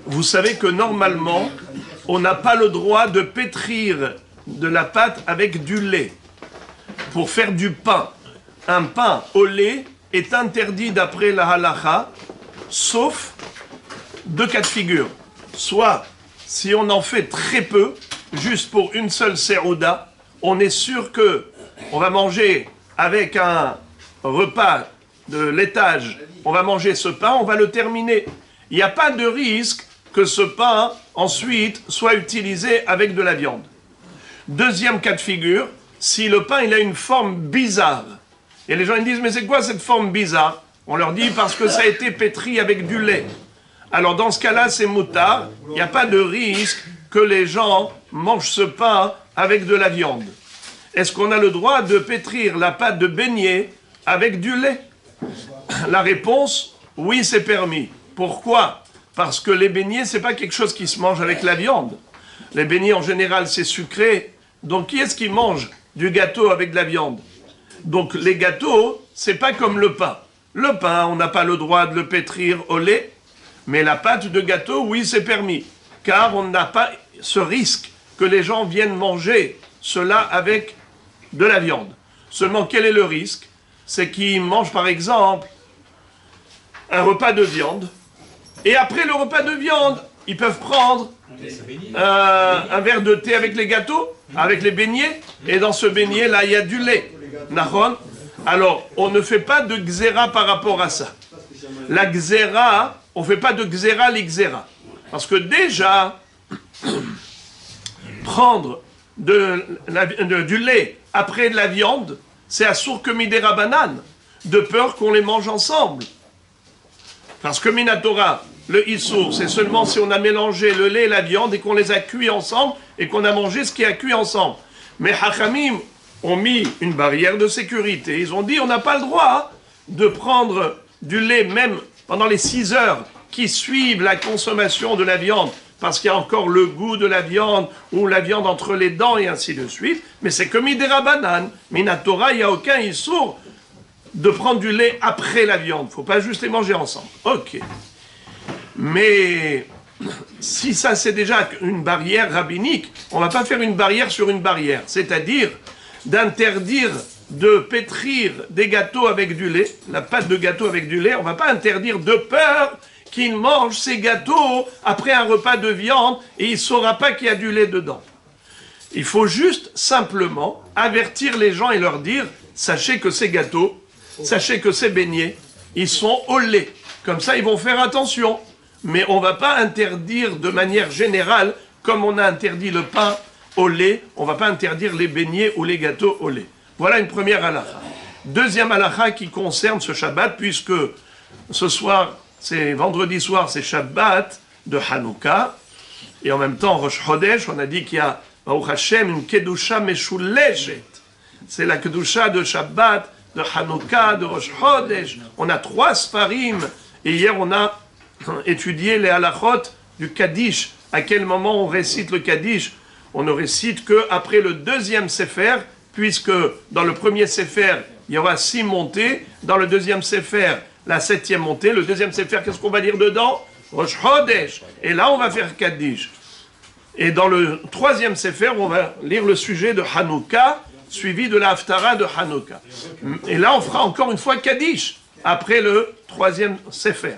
Vous savez que normalement, on n'a pas le droit de pétrir de la pâte avec du lait pour faire du pain. Un pain au lait est interdit d'après la halacha, sauf deux cas de figure. Soit, si on en fait très peu, juste pour une seule serouda, on est sûr que on va manger avec un repas de laitage, on va manger ce pain, on va le terminer. Il n'y a pas de risque que ce pain, ensuite, soit utilisé avec de la viande. Deuxième cas de figure, si le pain il a une forme bizarre, et les gens ils disent, mais c'est quoi cette forme bizarre? On leur dit, parce que ça a été pétri avec du lait. Alors dans ce cas-là, c'est moutard, il n'y a pas de risque que les gens mangent ce pain avec de la viande. Est-ce qu'on a le droit de pétrir la pâte de beignet avec du lait? La réponse, oui, c'est permis. Pourquoi? Parce que les beignets, c'est pas quelque chose qui se mange avec la viande. Les beignets, en général, c'est sucré. Donc, qui est-ce qui mange du gâteau avec de la viande? Donc, les gâteaux, c'est pas comme le pain. Le pain, on n'a pas le droit de le pétrir au lait. Mais la pâte de gâteau, oui, c'est permis. Car on n'a pas ce risque que les gens viennent manger cela avec de la viande. Seulement, quel est le risque? C'est qu'ils mangent, par exemple, un repas de viande. Et après le repas de viande, ils peuvent prendre un verre de thé avec les gâteaux, avec les beignets. Et dans ce beignet, là, il y a du lait. Nahon. Alors, on ne fait pas de xéra par rapport à ça. La xéra, on ne fait pas de xéra l'ixéra. Parce que déjà, prendre du lait après de la viande, c'est assour que midera banane, de peur qu'on les mange ensemble. Parce que minatora, le issour, c'est seulement si on a mélangé le lait et la viande et qu'on les a cuits ensemble et qu'on a mangé ce qui a cuit ensemble. Mais Hachamim ont mis une barrière de sécurité. Ils ont dit on n'a pas le droit de prendre du lait même pendant les 6 heures qui suivent la consommation de la viande, parce qu'il y a encore le goût de la viande, ou la viande entre les dents, et ainsi de suite. Mais c'est comme midera banane. Minatora, il n'y a aucun issour de prendre du lait après la viande. Il ne faut pas juste les manger ensemble. Ok. Mais si ça c'est déjà une barrière rabbinique, on ne va pas faire une barrière sur une barrière. C'est-à-dire d'interdire de pétrir des gâteaux avec du lait, la pâte de gâteau avec du lait, on ne va pas interdire de peur qu'il mange ces gâteaux après un repas de viande et il ne saura pas qu'il y a du lait dedans. Il faut juste simplement avertir les gens et leur dire, sachez que ces gâteaux, sachez que ces beignets, ils sont au lait. Comme ça, ils vont faire attention. Mais on ne va pas interdire de manière générale, comme on a interdit le pain au lait, on ne va pas interdire les beignets ou les gâteaux au lait. Voilà une première halakha. Deuxième halakha qui concerne ce Shabbat, puisque ce soir, c'est vendredi soir, c'est Shabbat de Hanouka, et en même temps, Rosh Chodesh, on a dit qu'il y a, Baruch Hashem, une Kedusha Meshuleshet. C'est la Kedusha de Shabbat, de Hanouka, de Rosh Chodesh. On a 3 Sfarim, et hier on a étudié les halachot du Kaddish. À quel moment on récite le Kaddish? On ne récite qu'après le 2e Sefer, puisque dans le premier Sefer, il y aura 6 montées, dans le 2e Sefer, la 7e montée, le 2e Sefer, qu'est-ce qu'on va dire dedans? Rosh Chodesh. Et là, on va faire Kaddish. Et dans le 3e Sefer, on va lire le sujet de Hanouka, suivi de la Haftara de Hanouka. Et là, on fera encore une fois Kaddish, après le 3e Sefer.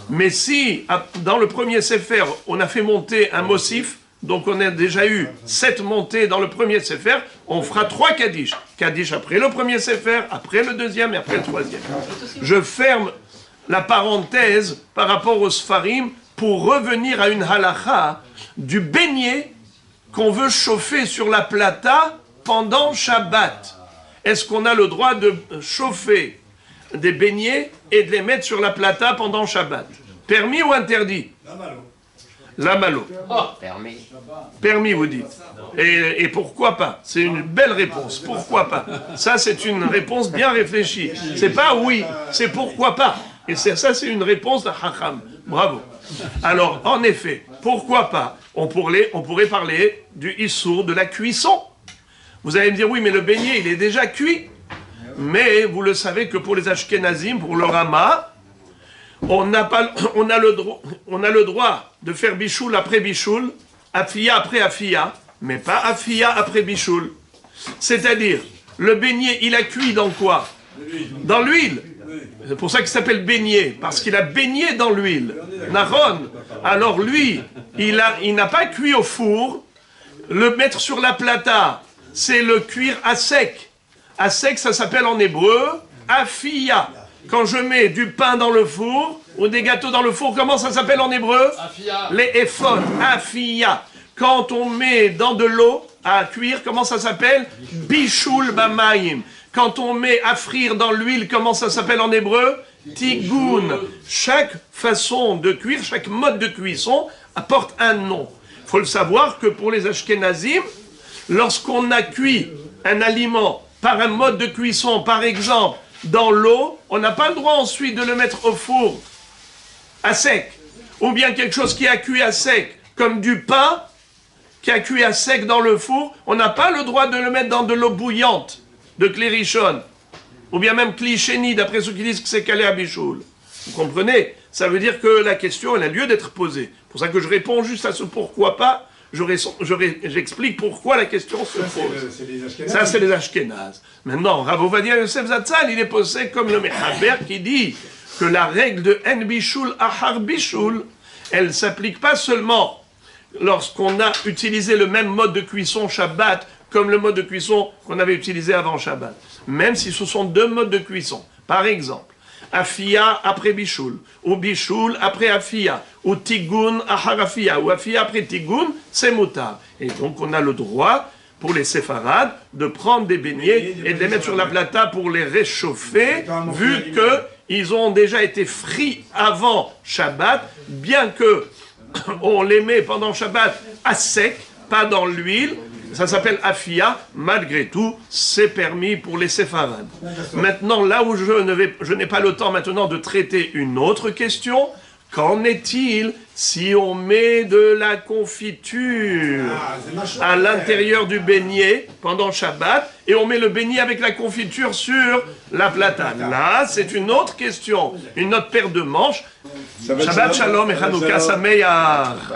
Mais si, dans le premier Sefer, on a fait monter un Mossif, donc on a déjà eu 7 montées dans le premier Sefer, on fera 3 Kaddish. Kaddish après le premier Sefer, après le 2e et après le 3e. Je ferme la parenthèse par rapport aux Sfarim pour revenir à une halakha du beignet qu'on veut chauffer sur la plata pendant Shabbat. Est-ce qu'on a le droit de chauffer des beignets et de les mettre sur la plata pendant Shabbat? Permis ou interdit? La malo. Oh, permis. Permis, vous dites. Et pourquoi pas? C'est une belle réponse. Pourquoi pas? Ça, c'est une réponse bien réfléchie. C'est pas oui, c'est pourquoi pas. Et ça, c'est une réponse de Chacham. Bravo. Alors, en effet, pourquoi pas? On pourrait parler du issour, de la cuisson. Vous allez me dire, oui, mais le beignet, il est déjà cuit. Mais vous le savez que pour les Ashkenazim, pour le Rama, on a le droit de faire bichoul après bichoul, afia après afia, mais pas afia après bichoul. C'est-à-dire, le beignet, il a cuit dans quoi? Dans l'huile. C'est pour ça qu'il s'appelle beignet, parce qu'il a baigné dans l'huile. Naron. Alors lui, il n'a pas cuit au four. Le mettre sur la plata, c'est le cuire à sec. À sec, ça s'appelle en hébreu afia. Quand je mets du pain dans le four ou des gâteaux dans le four, comment ça s'appelle en hébreu? Afia. Les ephod, afia. Quand on met dans de l'eau à cuire, comment ça s'appelle? Bishul bamayim. Quand on met à frire dans l'huile, comment ça s'appelle en hébreu? Tigoun. Chaque façon de cuire, chaque mode de cuisson apporte un nom. Il faut le savoir que pour les Ashkenazim, lorsqu'on a cuit un aliment par un mode de cuisson, par exemple, dans l'eau, on n'a pas le droit ensuite de le mettre au four à sec. Ou bien quelque chose qui a cuit à sec, comme du pain qui a cuit à sec dans le four, on n'a pas le droit de le mettre dans de l'eau bouillante, de Klérichon, ou bien même Klichéni, d'après ceux qui disent que c'est calé à Bichoul. Vous comprenez? Ça veut dire que la question, elle a lieu d'être posée. C'est pour ça que je réponds juste à ce pourquoi pas. J'explique pourquoi la question se pose. Ça, c'est les Ashkénazes. Maintenant, Rav Ovadia Yosef Zatzal, il est posé comme le Mechaber qui dit que la règle de En Bichoul Achar Bichoul, elle ne s'applique pas seulement lorsqu'on a utilisé le même mode de cuisson Shabbat comme le mode de cuisson qu'on avait utilisé avant Shabbat. Même si ce sont deux modes de cuisson. Par exemple, Afia après Bichoul, ou Bichoul après Afia, ou Tigoun achar Afia, ou Afia après Tigoun, c'est moutar. Et donc on a le droit, pour les séfarades, de prendre des beignets et de les mettre sur la plata pour les réchauffer, vu qu'ils ont déjà été frits avant Shabbat, bien que on les met pendant Shabbat à sec, pas dans l'huile. Ça s'appelle afia, malgré tout, c'est permis pour les séfarades. Maintenant, là où je n'ai pas le temps maintenant de traiter une autre question, qu'en est-il si on met de la confiture à l'intérieur du beignet pendant Shabbat et on met le beignet avec la confiture sur la plata? Là, c'est une autre question, une autre paire de manches. Shabbat Shalom et Hanouka Sameach.